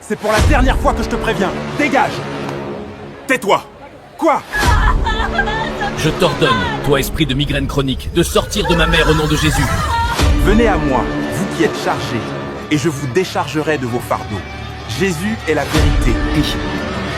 C'est pour la dernière fois que je te préviens. Dégage! Tais-toi! Quoi? Je t'ordonne, toi esprit de migraine chronique, de sortir de ma mère au nom de Jésus. Venez à moi, vous qui êtes chargés, et je vous déchargerai de vos fardeaux. Jésus est la vérité.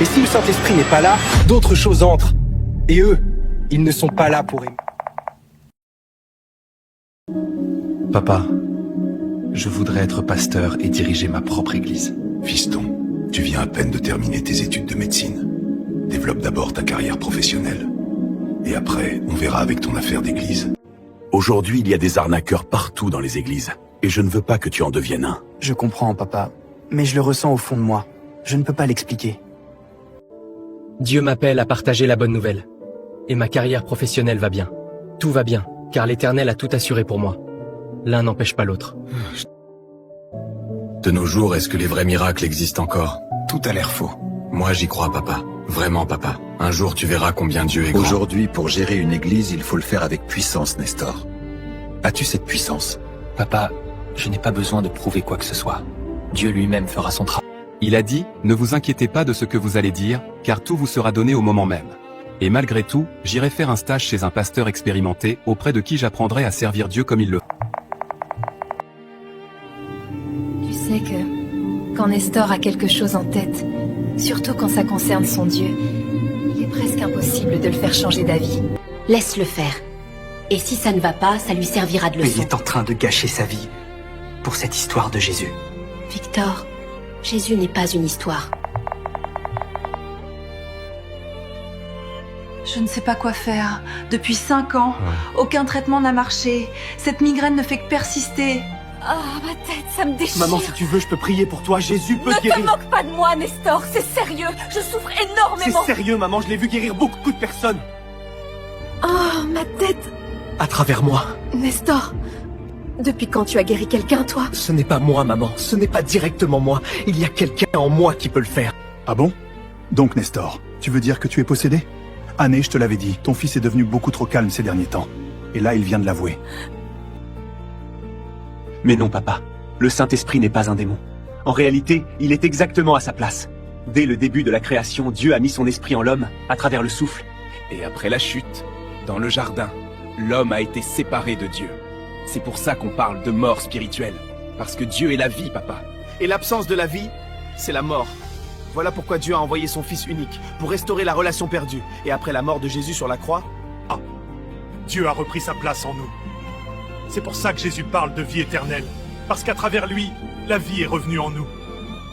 Et si le Saint-Esprit n'est pas là, d'autres choses entrent. Et eux, ils ne sont pas là pour aimer. Papa, je voudrais être pasteur et diriger ma propre église. Fiston, tu viens à peine de terminer tes études de médecine. Développe d'abord ta carrière professionnelle. Et après, on verra avec ton affaire d'église. Aujourd'hui, il y a des arnaqueurs partout dans les églises. Et je ne veux pas que tu en deviennes un. Je comprends, papa. Mais je le ressens au fond de moi. Je ne peux pas l'expliquer. Dieu m'appelle à partager la bonne nouvelle. Et ma carrière professionnelle va bien. Tout va bien, car l'Éternel a tout assuré pour moi. L'un n'empêche pas l'autre. De nos jours, est-ce que les vrais miracles existent encore? Tout a l'air faux. Moi, j'y crois, papa. Vraiment, papa. Un jour, tu verras combien Dieu est grand. Aujourd'hui, pour gérer une église, il faut le faire avec puissance, Nestor. As-tu cette puissance? Papa, je n'ai pas besoin de prouver quoi que ce soit. Dieu lui-même fera son travail. Il a dit, ne vous inquiétez pas de ce que vous allez dire, car tout vous sera donné au moment même. Et malgré tout, j'irai faire un stage chez un pasteur expérimenté, auprès de qui j'apprendrai à servir Dieu comme il le faut. Tu sais que quand Nestor a quelque chose en tête, surtout quand ça concerne son Dieu, il est presque impossible de le faire changer d'avis. Laisse-le faire. Et si ça ne va pas, ça lui servira de leçon. Il est en train de gâcher sa vie pour cette histoire de Jésus. Victor, Jésus n'est pas une histoire. Je ne sais pas quoi faire. Depuis 5 ans, aucun traitement n'a marché. Cette migraine ne fait que persister. Ah, ma tête, ça me déchire. Maman, si tu veux, je peux prier pour toi. Jésus peut te guérir. Ne te moque pas de moi, Nestor. C'est sérieux. Je souffre énormément. C'est sérieux, maman. Je l'ai vu guérir beaucoup de personnes. Oh, ma tête. À travers moi. Nestor, depuis quand tu as guéri quelqu'un, toi? Ce n'est pas moi, maman. Ce n'est pas directement moi. Il y a quelqu'un en moi qui peut le faire. Ah bon? Donc, Nestor, tu veux dire que tu es possédé? Anné, je te l'avais dit, ton fils est devenu beaucoup trop calme ces derniers temps. Et là, il vient de l'avouer. Mais non, papa. Le Saint-Esprit n'est pas un démon. En réalité, il est exactement à sa place. Dès le début de la création, Dieu a mis son esprit en l'homme, à travers le souffle. Et après la chute, dans le jardin, l'homme a été séparé de Dieu. C'est pour ça qu'on parle de mort spirituelle. Parce que Dieu est la vie, papa. Et l'absence de la vie, c'est la mort. Voilà pourquoi Dieu a envoyé son Fils unique, pour restaurer la relation perdue. Et après la mort de Jésus sur la croix, Dieu a repris sa place en nous. C'est pour ça que Jésus parle de vie éternelle. Parce qu'à travers lui, la vie est revenue en nous.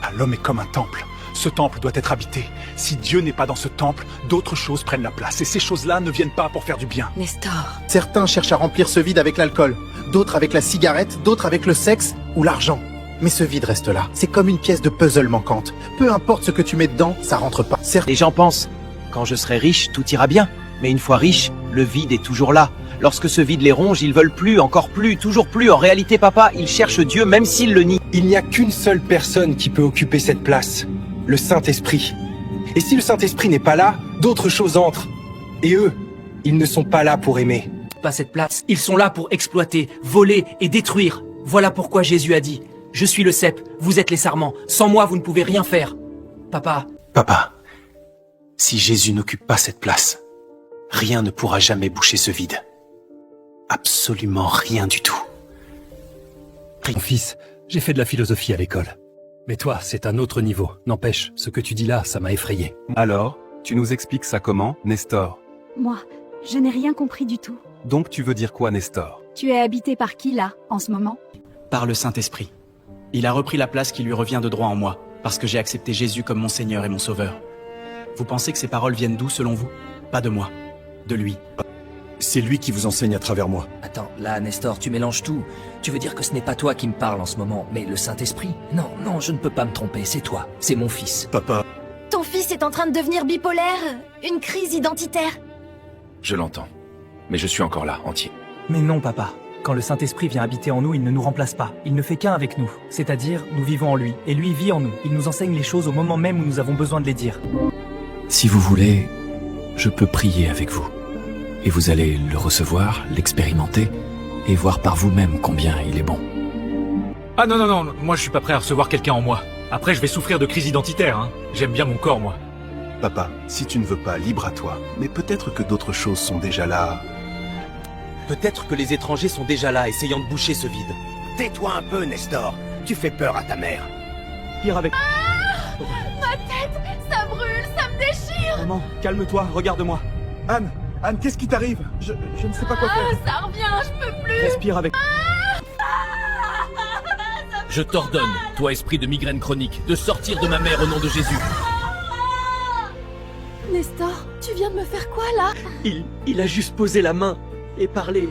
Ah, l'homme est comme un temple. Ce temple doit être habité. Si Dieu n'est pas dans ce temple, d'autres choses prennent la place. Et ces choses-là ne viennent pas pour faire du bien. Nestor. Certains cherchent à remplir ce vide avec l'alcool, d'autres avec la cigarette, d'autres avec le sexe ou l'argent. Mais ce vide reste là. C'est comme une pièce de puzzle manquante. Peu importe ce que tu mets dedans, ça rentre pas. Les gens pensent, quand je serai riche, tout ira bien. Mais une fois riche, le vide est toujours là. Lorsque ce vide les ronge, ils veulent plus, encore plus, toujours plus. En réalité, papa, ils cherchent Dieu même s'ils le nient. Il n'y a qu'une seule personne qui peut occuper cette place. Le Saint-Esprit. Et si le Saint-Esprit n'est pas là, d'autres choses entrent. Et eux, ils ne sont pas là pour aimer. Pas cette place. Ils sont là pour exploiter, voler et détruire. Voilà pourquoi Jésus a dit, je suis le cep, vous êtes les sarments. Sans moi, vous ne pouvez rien faire. Papa. Papa, si Jésus n'occupe pas cette place, rien ne pourra jamais boucher ce vide. Absolument rien du tout. Mon fils, j'ai fait de la philosophie à l'école. Mais toi, c'est un autre niveau. N'empêche, ce que tu dis là, ça m'a effrayé. Alors, tu nous expliques ça comment, Nestor? Moi, je n'ai rien compris du tout. Donc tu veux dire quoi, Nestor? Tu es habité par qui, là, en ce moment? Par le Saint-Esprit. Il a repris la place qui lui revient de droit en moi, parce que j'ai accepté Jésus comme mon Seigneur et mon Sauveur. Vous pensez que ces paroles viennent d'où, selon vous? Pas de moi, de lui. C'est lui qui vous enseigne à travers moi. Attends, là, Nestor, tu mélanges tout. Tu veux dire que ce n'est pas toi qui me parles en ce moment, mais le Saint-Esprit? Non, non, je ne peux pas me tromper, c'est toi. C'est mon fils. Papa. Ton fils est en train de devenir bipolaire. Une crise identitaire. Je l'entends. Mais je suis encore là, entier. Mais non, papa. Quand le Saint-Esprit vient habiter en nous, il ne nous remplace pas. Il ne fait qu'un avec nous. C'est-à-dire, nous vivons en lui, et lui vit en nous. Il nous enseigne les choses au moment même où nous avons besoin de les dire. Si vous voulez, je peux prier avec vous. Et vous allez le recevoir, l'expérimenter, et voir par vous-même combien il est bon. Ah non, moi je suis pas prêt à recevoir quelqu'un en moi. Après, je vais souffrir de crise identitaire, hein. J'aime bien mon corps, moi. Papa, si tu ne veux pas, libre à toi. Mais peut-être que d'autres choses sont déjà là. Peut-être que les étrangers sont déjà là, essayant de boucher ce vide. Tais-toi un peu, Nestor. Tu fais peur à ta mère. Pire avec... Ma tête, ça brûle, ça me déchire. Maman, calme-toi, regarde-moi. Anne, qu'est-ce qui t'arrive? Je ne sais pas quoi faire. Ça revient, je peux plus. Respire avec... Je t'ordonne, toi esprit de migraine chronique, de sortir de ma mère au nom de Jésus. Nestor, tu viens de me faire quoi là? Il a juste posé la main et parlé.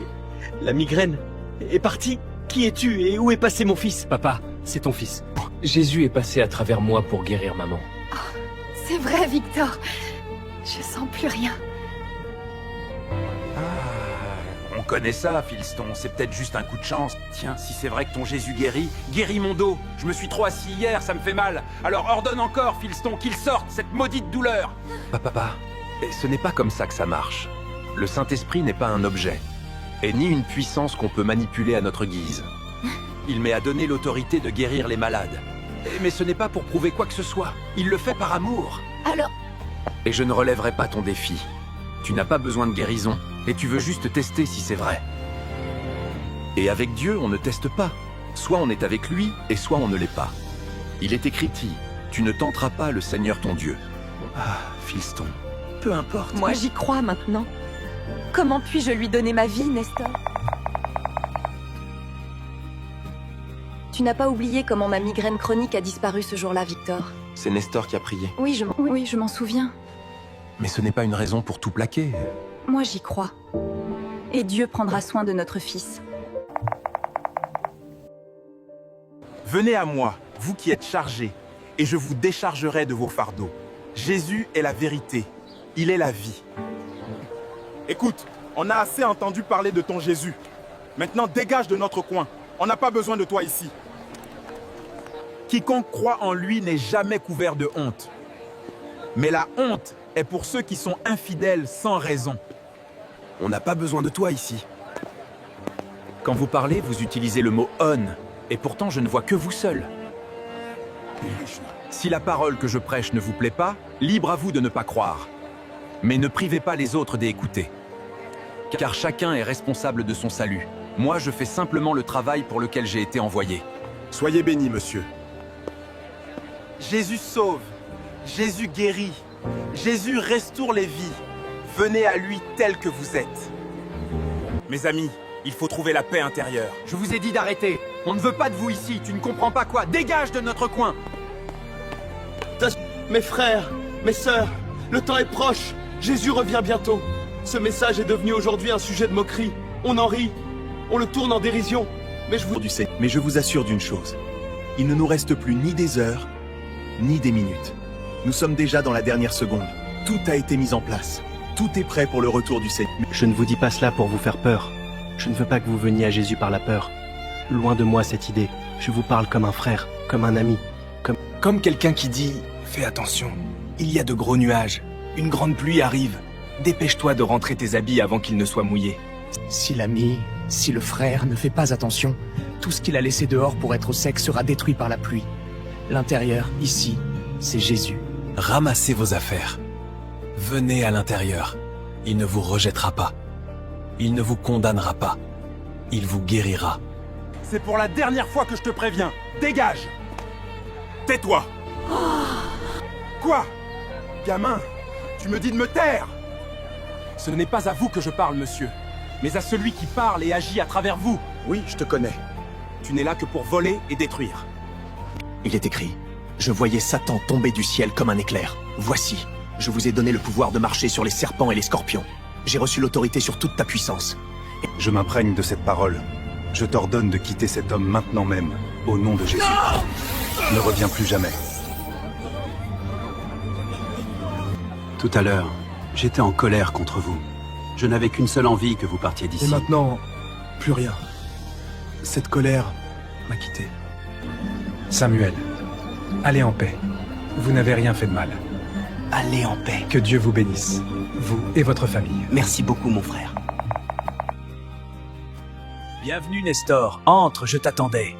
La migraine est partie. Qui es-tu et où est passé mon fils? Papa, c'est ton fils. Jésus est passé à travers moi pour guérir maman. C'est vrai, Victor. Je sens plus rien. On connaît ça, Filston, c'est peut-être juste un coup de chance. Tiens, si c'est vrai que ton Jésus guérit mon dos. Je me suis trop assis hier, ça me fait mal. Alors ordonne encore, Filston, qu'il sorte cette maudite douleur. Papa, ce n'est pas comme ça que ça marche. Le Saint-Esprit n'est pas un objet, et ni une puissance qu'on peut manipuler à notre guise. Il m'est à donner l'autorité de guérir les malades. Mais ce n'est pas pour prouver quoi que ce soit. Il le fait par amour. Alors... Et je ne relèverai pas ton défi. Tu n'as pas besoin de guérison, et tu veux juste tester si c'est vrai. Et avec Dieu, on ne teste pas. Soit on est avec lui, et soit on ne l'est pas. Il est écrit, tu ne tenteras pas le Seigneur ton Dieu. Ah, Filston, peu importe. Moi j'y crois maintenant. Comment puis-je lui donner ma vie, Nestor? Tu n'as pas oublié comment ma migraine chronique a disparu ce jour-là, Victor? C'est Nestor qui a prié. Oui, je m'en souviens. Mais ce n'est pas une raison pour tout plaquer. Moi j'y crois. Et Dieu prendra soin de notre fils. Venez à moi, vous qui êtes chargés, et je vous déchargerai de vos fardeaux. Jésus est la vérité. Il est la vie. Écoute, on a assez entendu parler de ton Jésus. Maintenant, dégage de notre coin. On n'a pas besoin de toi ici. Quiconque croit en lui n'est jamais couvert de honte. Mais la honte est pour ceux qui sont infidèles sans raison. On n'a pas besoin de toi ici. Quand vous parlez, vous utilisez le mot « on », et pourtant je ne vois que vous seul. Si la parole que je prêche ne vous plaît pas, libre à vous de ne pas croire. Mais ne privez pas les autres d'écouter. Car chacun est responsable de son salut. Moi, je fais simplement le travail pour lequel j'ai été envoyé. Soyez bénis, monsieur. Jésus sauve. Jésus guérit. Jésus restaure les vies. Venez à lui tel que vous êtes. Mes amis, il faut trouver la paix intérieure. Je vous ai dit d'arrêter. On ne veut pas de vous ici, tu ne comprends pas quoi. Dégage de notre coin. Mes frères, mes sœurs, le temps est proche. Jésus revient bientôt. Ce message est devenu aujourd'hui un sujet de moquerie. On en rit, on le tourne en dérision. Mais je vous assure d'une chose. Il ne nous reste plus ni des heures, ni des minutes. Nous sommes déjà dans la dernière seconde. Tout a été mis en place. Tout est prêt pour le retour du Seigneur. Je ne vous dis pas cela pour vous faire peur. Je ne veux pas que vous veniez à Jésus par la peur. Loin de moi cette idée. Je vous parle comme un frère, comme un ami, Comme quelqu'un qui dit « Fais attention, il y a de gros nuages. Une grande pluie arrive. Dépêche-toi de rentrer tes habits avant qu'ils ne soient mouillés. » Si l'ami, si le frère ne fait pas attention, tout ce qu'il a laissé dehors pour être au sec sera détruit par la pluie. L'intérieur, ici, c'est Jésus. Ramassez vos affaires. Venez à l'intérieur. Il ne vous rejettera pas. Il ne vous condamnera pas. Il vous guérira. C'est pour la dernière fois que je te préviens. Dégage. Tais-toi. Quoi? Gamin, tu me dis de me taire. Ce n'est pas à vous que je parle, monsieur, mais à celui qui parle et agit à travers vous. Oui, je te connais. Tu n'es là que pour voler et détruire. Il est écrit « Je voyais Satan tomber du ciel comme un éclair. Voici, je vous ai donné le pouvoir de marcher sur les serpents et les scorpions. J'ai reçu l'autorité sur toute ta puissance. » Je m'imprègne de cette parole. Je t'ordonne de quitter cet homme maintenant même, au nom de Jésus. Ne reviens plus jamais. Tout à l'heure, j'étais en colère contre vous. Je n'avais qu'une seule envie, que vous partiez d'ici. Et maintenant, plus rien. Cette colère m'a quitté. Samuel, allez en paix. Vous n'avez rien fait de mal. Allez en paix. Que Dieu vous bénisse, vous et votre famille. Merci beaucoup, mon frère. Bienvenue, Nestor. Entre, je t'attendais.